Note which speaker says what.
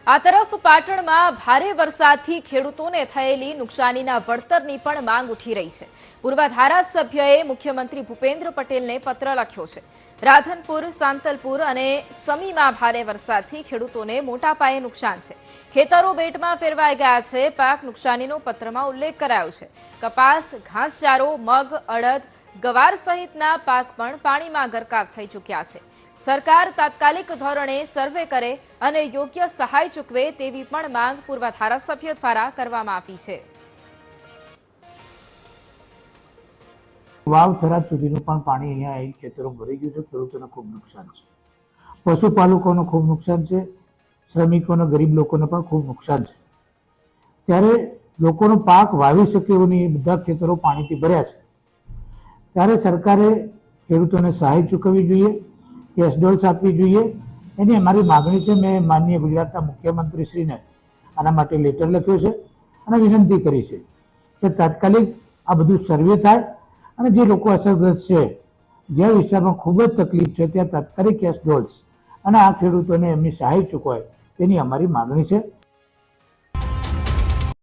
Speaker 1: આ તરફ પાટણમાં ભારે વરસાદથી ખેડૂતોને થયેલી નુકસાનીના વળતરની પણ માંગ ઉઠી રહી છે। પૂર્વ ધારાસભ્યએ મુખ્યમંત્રી ભૂપેન્દ્ર પટેલને પત્ર લખ્યો છે। રાધનપુર, સાંતલપુર અને સમીમાં ભારે વરસાદથી ખેડૂતોને મોટા પાયે નુકસાન છે। ખેતરો બેટમાં ફેરવાઈ ગયા છે। પાક નુકસાનીનો પત્રમાં ઉલ્લેખ કરાયો છે। કપાસ, ઘાસચારો, મગ, અડદ, ગવાર સહિતના પાક પણ પાણીમાં ગરકાવ થઈ ચૂક્યા છે। સરકાર તાત્કાલિક ધોરણે સર્વે કરે અને યોગ્ય સહાય ચૂકવે તેવી પણ માંગ પૂર્વ ધારાસભ્ય દ્વારા કરવામાં આવી છે।
Speaker 2: વાવ થરાદ સુધીનું પણ પાણી અહીંયા આવી ખેતરો ભરી ગયું છે। ખેડૂતોને ખૂબ નુકસાન છે, પશુપાલકોને ખૂબ નુકસાન છે, શ્રમિકોને, ગરીબ લોકોને પણ ખૂબ નુકસાન છે। ત્યારે લોકોનો પાક વાવી શકે એવું નહીં, બધા ખેતરો પાણીથી ભર્યા છે। ત્યારે સરકારે ખેડૂતોને સહાય ચૂકવવી જોઈએ, કેશડોલ્સ આપવી જોઈએ, એની અમારી માગણી છે। મેં માનનીય ગુજરાતના મુખ્યમંત્રીશ્રીને આના માટે લેટર લખ્યો છે અને વિનંતી કરી છે કે તાત્કાલિક આ બધું સર્વે થાય અને જે લોકો અસરગ્રસ્ત છે, જે વિસ્તારમાં ખૂબ જ તકલીફ છે, ત્યાં તાત્કાલિક કેશડોલ્સ અને આ ખેડૂતોને એમની સહાય ચૂકવાય તેની અમારી માગણી છે।